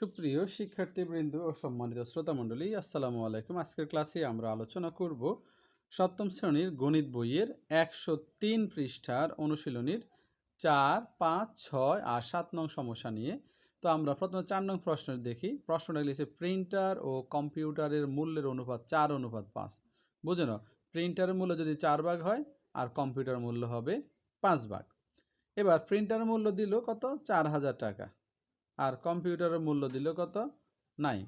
সুপ্রিয় শিক্ষার্থীবৃন্দ ও সম্মানিত শ্রোতামণ্ডলী, আসসালামু আলাইকুম। আজকের ক্লাসে আমরা আলোচনা করব সপ্তম শ্রেণীর গণিত বইয়ের ১০৩ পৃষ্ঠার অনুশীলনীর ৪, ৫, ৬ আর ৭ নং সমস্যা নিয়ে। তো আমরা প্রথমে ৪ নং প্রশ্ন দেখি। প্রশ্নটা লিখেছে প্রিন্টার ও কম্পিউটারের মূল্যের অনুপাত ৪:৫। বুঝে নাও, প্রিন্টারের মূল্য যদি ৪ ভাগ হয় আর কম্পিউটার মূল্য হবে ৫ ভাগ। এবার প্রিন্টারের মূল্য দিল কত? ৪,০০০ টাকা। আর কম্পিউটারের মূল্য দিল কত? নাই,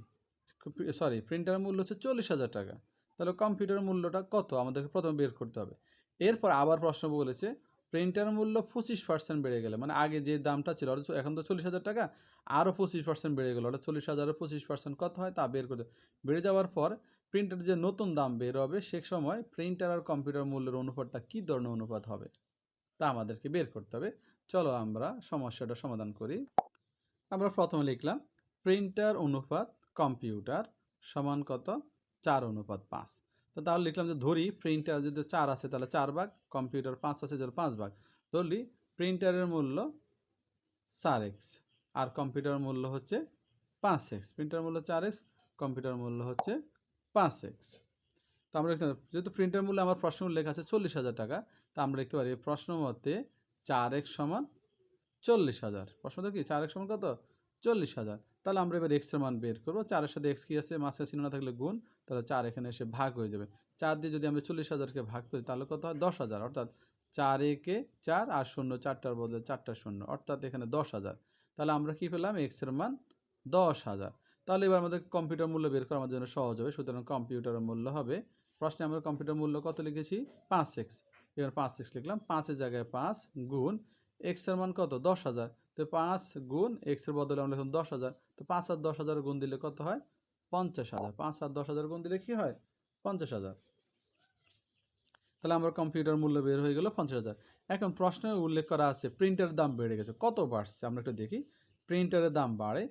প্রিন্টারের মূল্য হচ্ছে ৪০,০০০ টাকা। তাহলে কম্পিউটারের মূল্যটা কত আমাদেরকে প্রথমে বের করতে হবে। এরপর আবার প্রশ্ন বলেছে প্রিন্টারের মূল্য 25% বেড়ে গেলে, মানে আগে যে দামটা ছিল এখন তো ৪০,০০০ টাকা, আরও 25% বেড়ে গেলো, অর্থাৎ ৪০,০০০ 25% কত হয় তা বের করতে। বেড়ে যাওয়ার পর প্রিন্টারের যে নতুন দাম বের হবে সে সময় প্রিন্টার আর কম্পিউটার মূল্যের অনুপাতটা কী ধরনের অনুপাত হবে তা আমাদেরকে বের করতে হবে। চলো আমরা সমস্যাটা সমাধান করি। আমরা প্রথমে লিখলাম প্রিন্টার অনুপাত কম্পিউটার সমান কত? ৪:৫। তো তাহলে লিখলাম যে ধরি প্রিন্টার যদি ৪ আছে তাহলে ৪ ভাগ, কম্পিউটার ৫ আছে তাহলে ৫ ভাগ। ধরলি প্রিন্টারের মূল্য 4x আর কম্পিউটার মূল্য হচ্ছে 5x। প্রিন্টার মূল্য 4x, কম্পিউটার মূল্য হচ্ছে 5x। তো আমরা লিখতে পারি, যেহেতু প্রিন্টার মূল্য আমার প্রশ্ন লেখা আছে ৪০,০০০ টাকা, তা আমরা লিখতে পারি প্রশ্ন মতে 4x সমান 40,০০০। প্রশ্নটা কি? 4x সমান কত? 40,০০০। তাহলে আমরা এবার এক্স এর মান বের করবো। 4 এর সাথে এক্স কি আছে? মাঝখানে চিহ্ন না থাকলে গুণ, তাহলে 4 এখানে এসে ভাগ হয়ে যাবে। 4 দিয়ে যদি আমরা 40,০০০কে ভাগ করি তাহলে কত হয়? 10,০০০। অর্থাৎ 4 একে 4 আর 0 4টার বদলে 4টা 0, অর্থাৎ এখানে 10,০০০। তাহলে আমরা কি পেলাম? এক্স এর মান 10,০০০। তাহলে এবার আমাদের কম্পিউটার মূল্য বের করা আমাদের জন্য সহজ হবে। সুতরাং কম্পিউটারের মূল্য হবে, প্রশ্নে আমরা কম্পিউটার মূল্য কত লিখেছি? 5x। এবার 5x লিখলাম, 5 এর জায়গায় 5 গুণ এক্স এর মান কত? 10,০০০। তো 5 গুণ এক্স এর বদলে আমরা লিখলাম 10,০০০। তো 5 আর 10,০০০ গুণ দিলে কত হয়? 50,০০০। 5 আর 10,০০০ গুণ দিলে কি হয়? 50,০০০। তাহলে আমার কম্পিউটার মূল্য বের হয়ে গেল 50,০০০। এখন প্রশ্নে উল্লেখ করা আছে প্রিন্টারের দাম বেড়ে গেছে। কত বাড়ছে আমরা একটু দেখি। প্রিন্টারের দাম বাড়ে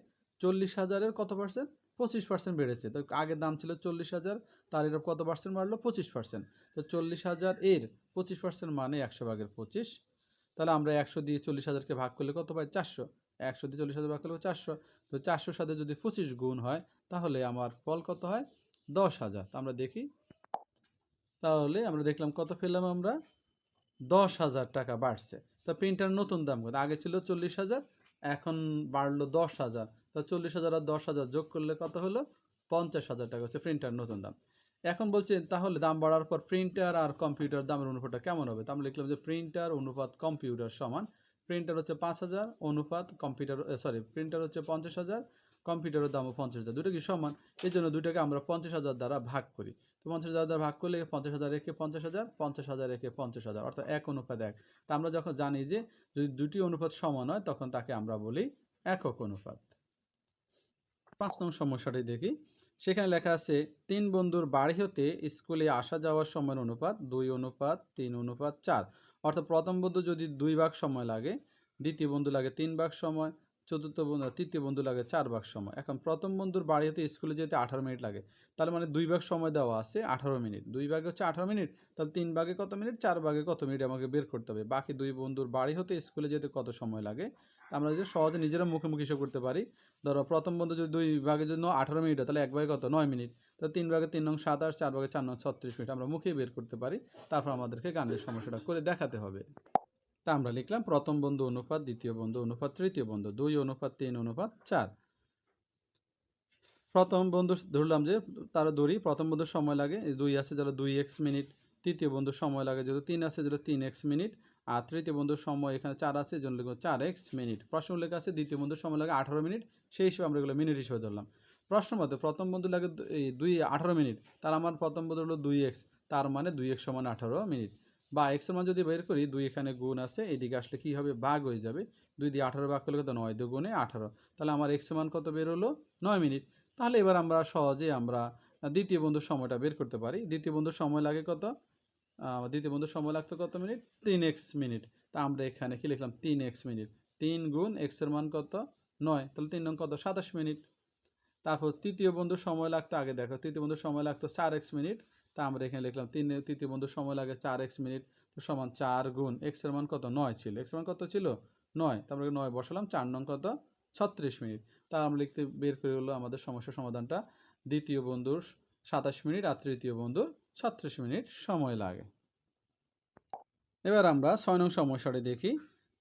40,০০০ এর কত পার্সেন্ট? 25% বেড়েছে। তো আগের দাম ছিল 40,০০০, তার এর কত পার্সেন্ট বাড়লো? 25%। তো 40,০০০ এর 25% মানে 100 ভাগের 25। তাহলে আমরা 100 দিয়ে 40,০০০কে ভাগ করলে কত পাই? 400। 100 দিয়ে 40,০০০ ভাগ করলে 400। তো 400 সাথে যদি 25 গুণ হয় তাহলে আমার ফল কত হয়? 10,০০০। তো আমরা দেখি, তাহলে আমরা দেখলাম কত পেলাম আমরা? 10,০০০ টাকা বাড়ছে। তো প্রিন্টার নতুন দাম কত? আগে ছিল 40,০০০, এখন বাড়লো 10,০০০। তো 40,০০০ আর 10,০০০ যোগ করলে কত হলো? 50,০০০ টাকা হচ্ছে প্রিন্টার নতুন দাম। এখন বলছে তাহলে দাম বাড়ার পর প্রিন্টার আর কম্পিউটার দামের অনুপাতটা কেমন হবে? তো আমরা লিখলাম যে প্রিন্টার অনুপাত কম্পিউটার সমান, প্রিন্টার হচ্ছে 5,০০০ অনুপাত কম্পিউটার প্রিন্টার হচ্ছে 50,০০০, কম্পিউটারের দামও 50,০০০। দুটো কি সমান? এই জন্য দুটোকে আমরা 50,০০০ দ্বারা ভাগ করি। তো 50,০০০ দ্বারা ভাগ করলে 50,০০০ একে 50,০০০, 50,০০০ একে 50,০০০, অর্থাৎ 1:1। তা আমরা যখন জানি যে যদি দুটি অনুপাত সমান হয় তখন তাকে আমরা বলি একক অনুপাত। 5 নং সমস্যাটি দেখি। সেখানে লেখা আছে 3 বন্ধুর বাড়ি হতে স্কুলে আসা যাওয়ার সময়ের অনুপাত 2:3:4। অর্থাৎ প্রথম বন্ধু যদি 2 ভাগ সময় লাগে, দ্বিতীয় বন্ধু লাগে 3 ভাগ সময়, তৃতীয় বন্ধু লাগে 4 ভাগ সময়। এখন প্রথম বন্ধুর বাড়ি হতে স্কুলে যেতে 18 মিনিট লাগে। তাহলে মানে 2 ভাগ সময় দেওয়া আছে 18 মিনিট। 2 ভাগে হচ্ছে 18 মিনিট, তাহলে 3 ভাগে কত মিনিট? 4 ভাগে কত মিনিট আমাকে বের করতে হবে। বাকি 2 বন্ধুর বাড়ি হতে স্কুলে যেতে কত সময় লাগে আমরা যে সহজে নিজেরা মুখে মুখে হিসাব করতে পারি। ধরো প্রথম বন্ধু যদি 2 ভাগের জন্য 18 মিনিট হয় তাহলে 1 ভাগে কত? 9 মিনিট। তো 3 ভাগে 3 নং 27, 4 ভাগে 4 নং 36 মিনিট আমরা মুখেই বের করতে পারি। তারপর আমাদেরকে গাণিতিক সমস্যাটা করে দেখাতে হবে। তা আমরা লিখলাম প্রথম বন্ধু অনুপাত দ্বিতীয় বন্ধু অনুপাত তৃতীয় বন্ধু 2:3:4। প্রথম বন্ধু ধরলাম যে তারা ধরি প্রথম বন্ধুর সময় লাগে 2 আছে যেটা 2x মিনিট, তৃতীয় বন্ধুর সময় লাগে যেহেতু 3 আছে যেটা 3x মিনিট, আর তৃতীয় বন্ধুর সময় এখানে 4 আছে এজন্য লিখব 4x মিনিট। প্রশ্ন উল্লেখ আছে দ্বিতীয় বন্ধুর সময় লাগে 18 মিনিট, সেই হিসেবে আমরা এগুলো মিনিট হিসেবে ধরলাম। প্রশ্ন মতে প্রথম বন্ধু লাগে 18 মিনিট, তার আমার প্রথম বন্ধু হলো 2x, তার মানে 2x সমান 18 মিনিট। বা x এর মান যদি বের করি 2 এখানে গুণ আছে, এদিকে আসলে কি হবে? ভাগ হয়ে যাবে। 2 দিয়ে 18 ভাগ করলে কত? 9 দুগুণে 18। তাহলে আমার x এর মান কত বের হলো? 9 মিনিট। তাহলে এবার আমরা সহজেই আমরা দ্বিতীয় বন্ধুর সময়টা বের করতে পারি। দ্বিতীয় বন্ধুর সময় লাগে কত? দ্বিতীয় বন্ধুর সময় লাগতো কত মিনিট? 3x minute. তা আমরা এখানে কি লিখলাম? 3x minute. 3 গুণ x এর মান কত? 9। তাহলে 3 নং কত? 27 মিনিট। তারপর তৃতীয় বন্ধুর সময় লাগতো, আগে দেখো তৃতীয় বন্ধুর সময় লাগতো 4x মিনিট। তা আমরা এখানে লিখলাম তৃতীয় বন্ধুর সময় লাগে 4x মিনিট, তো সমান 4 গুণ x এর মান কত? 9 ছিল। x এর মান কত ছিল? 9। তারপরে 9 বসালাম। 4 নং কত? 36 মিনিট। তা আমরা লিখতে বের করে হলো আমাদের সমস্যার সমাধানটা। দ্বিতীয় বন্ধুর 27 মিনিট আর তৃতীয় বন্ধুর 36 মিনিট সময় লাগে। এবার আমরা 6 নং সমস্যাটি দেখি।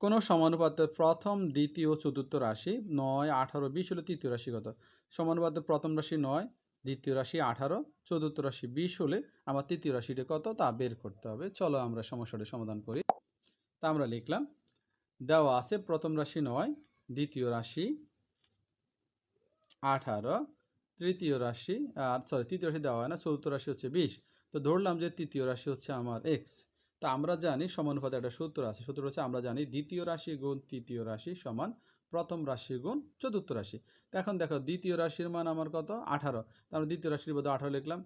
কোনো সমানুপাতের প্রথম, দ্বিতীয় ও চতুর্থ রাশি 9, 18, 20 হলে তৃতীয় রাশি কত? সমানুপাতের প্রথম রাশি 9, দ্বিতীয় রাশি 18, চতুর্থ রাশি 20 হলে আমার তৃতীয় রাশিটা কত তা বের করতে হবে। চলো আমরা সমস্যাটি সমাধান করি। তা আমরা লিখলাম, দেওয়া আছে প্রথম রাশি 9, দ্বিতীয় রাশি 18, তৃতীয় রাশি তৃতীয় রাশি দেওয়া হয় না, চতুর্থ রাশি হচ্ছে 20। তো ধরলাম যে তৃতীয় রাশি হচ্ছে আমার এক্স। তা আমরা জানি সমানুপাতে একটা সূত্র আছে। সূত্র হচ্ছে আমরা জানি দ্বিতীয় রাশি গুণ তৃতীয় রাশি সমান প্রথম রাশি গুণ চতুর্থ রাশি। তো এখন দেখো দ্বিতীয় রাশির মান আমার কত? 18। তো আমরা দ্বিতীয় রাশির বদলে 18 লিখলাম,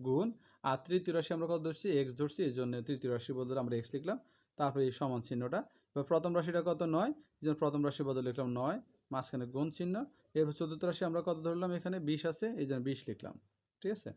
গুণ আর তৃতীয় রাশি আমরা কত ধরছি? এক্স ধরছি, এই জন্য তৃতীয় রাশির বদলে আমরা এক্স লিখলাম। তারপরে এই সমান চিহ্নটা। এবার প্রথম রাশিটা কত? 9, এই জন্য প্রথম রাশির বদলে লিখলাম 9, মাঝখানে গুণ চিহ্ন। এরপর চতুর্থ রাশি আমরা কত ধরলাম? এখানে 20 আছে, এই জন্য 20 লিখলাম। ঠিক আছে।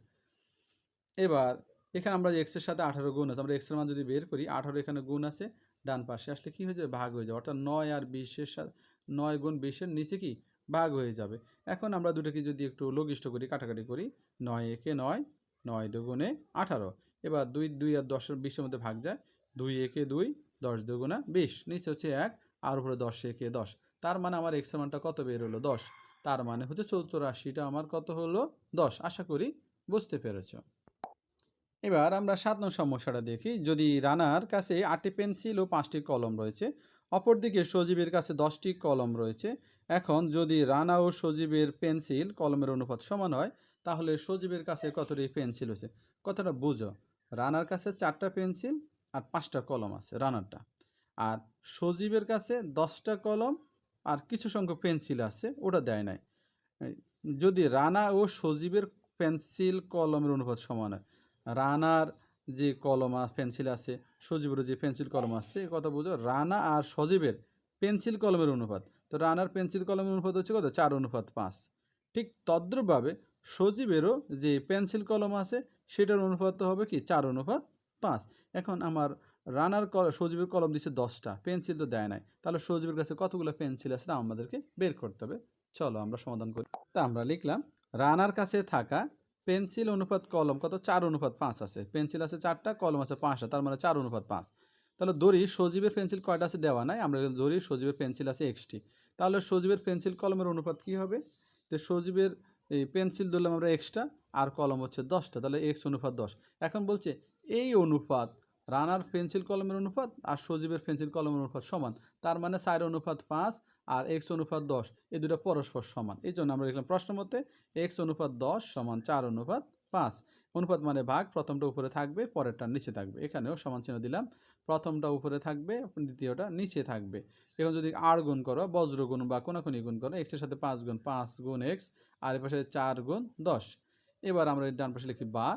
এবার এখানে আমরা এক্স এর সাথে 18 গুণ আছে, আমরা এক্স এর মান যদি বের করি, 18 এখানে গুণ আছে, ডান পাশে আসলে কি হয়ে যাবে? ভাগ হয়ে যাবে। অর্থাৎ 9 আর 20 এর সাথে 9 গুণ 20 এর নিচে কি ভাগ হয়ে যাবে। এখন আমরা দুটোকে যদি একটু লঘিষ্ঠ করি, কাটাকাটি করি, 9 একে 9, 9 দুগুণে 18। এবার 2 2 আর 10 এর 20 এর মধ্যে ভাগ যায়, 2 একে 2, 10 দুগুণা 20, নিচে হচ্ছে 1 আর উপরে 10 একে 10। তার মানে আমার এক্স এর মানটা কত বের হলো? 10। তার মানে হচ্ছে চতুর্থ রাশিটা আমার কত হলো? 10। আশা করি বুঝতে পেরেছো। এবার আমরা 7 নং সমস্যাটা দেখি। যদি রানার কাছে 8টি পেন্সিল ও 5টি কলম রয়েছে, অপরদিকে সজীবের কাছে 10টি কলম রয়েছে। এখন যদি রানা ও সজীবের পেন্সিল কলমের অনুপাত সমান হয়, তাহলে সজীবের কাছে কতটি পেন্সিল হয়েছে? কথাটা বুঝো। রানার কাছে 4টা পেন্সিল আর 5টা কলম আছে রানারটা। আর সজীবের কাছে 10টা কলম আর কিছু সংখ্যক পেন্সিল আছে, ওটা দেয় নাই। যদি রানা ও সজীবের পেন্সিল কলমের অনুপাত সমান হয়, রানার যে কলম পেন্সিল আছে, সজীবের যে পেন্সিল কলম আছে, কথা বুঝো। রানা আর সজীবের পেন্সিল কলমের অনুপাত, তো রানার পেন্সিল কলমের অনুপাত হচ্ছে কত? 4:5। ঠিক তদ্রূপভাবে সজীবেরও যে পেন্সিল কলম আছে সেটার অনুপাত হবে কি? 4:5। এখন আমার রানার সজীবের কলম দিচ্ছে 10টা, পেন্সিল তো দেয় নাই, তাহলে সজীবের কাছে কতগুলো পেন্সিল আছে তা আমাদেরকে বের করতে হবে। চলো আমরা সমাধান করি। তা আমরা লিখলাম, রানার কাছে থাকা পেন্সিল অনুপাত কলম কত? 4:5 আছে। পেন্সিল আছে 4টা, কলম আছে 5টা, তার মানে 4:5। তাহলে ধরি সজীবের পেন্সিল কয়টা আছে দেওয়া নাই, আমরা ধরি সজীবের পেন্সিল আছে এক্সটি। তাহলে সজীবের পেন্সিল কলমের অনুপাত কি হবে? তো সজীবের এই পেন্সিল ধরলাম আমরা এক্সটা, আর কলম হচ্ছে 10টা, তাহলে x:10। এখন বলছে এই অনুপাত রানার পেন্সিল কলমের অনুপাত আর সজীবের পেন্সিল কলমের অনুপাত সমান, তার মানে 4:5 আর x:10, এই দুটো পরস্পর সমান। এই জন্য আমরা লিখলাম প্রশ্ন মতে x:10 সমান 4:5। অনুপাত মানে ভাগ, প্রথমটা উপরে থাকবে, পরেরটা নিচে থাকবে। এখানেও সমান চিহ্ন দিলাম, প্রথমটা উপরে থাকবে, দ্বিতীয়টা নিচে থাকবে। এখন যদি আর গুণ করো, বজ্র গুণ বা কোনাকুনি গুণ করো, x এর সাথে 5 গুণ, 5 গুণ x, আর এর পাশে 4 গুণ 10। এবার আমরা ডান পাশে লিখি বা,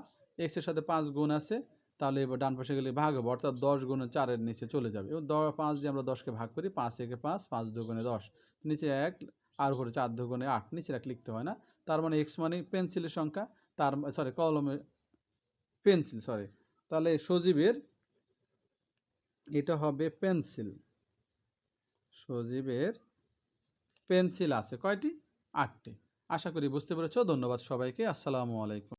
x এর সাথে 5 গুণ আছে, তাহলে এবার ডান পাশে গেলে ভাগ হবে, অর্থাৎ 10 গুণ 4-এর নিচে চলে যাবে। এবং 5 দিয়ে আমরা 10কে ভাগ করি, 5 একে 5, 5 দুগুণে 10, নিচে 1 আর উপরে 4 দুগুণে 8, নিচে 1 লিখতে হয় না। তার মানে x মানে পেন্সিলের সংখ্যা, তার কলমের পেন্সিল, তাহলে সজীবের এটা হবে পেন্সিল। সজীবের পেন্সিল আছে কয়টি? 8টি। আশা করি বুঝতে পেরেছো। ধন্যবাদ সবাইকে। আসসালামু আলাইকুম।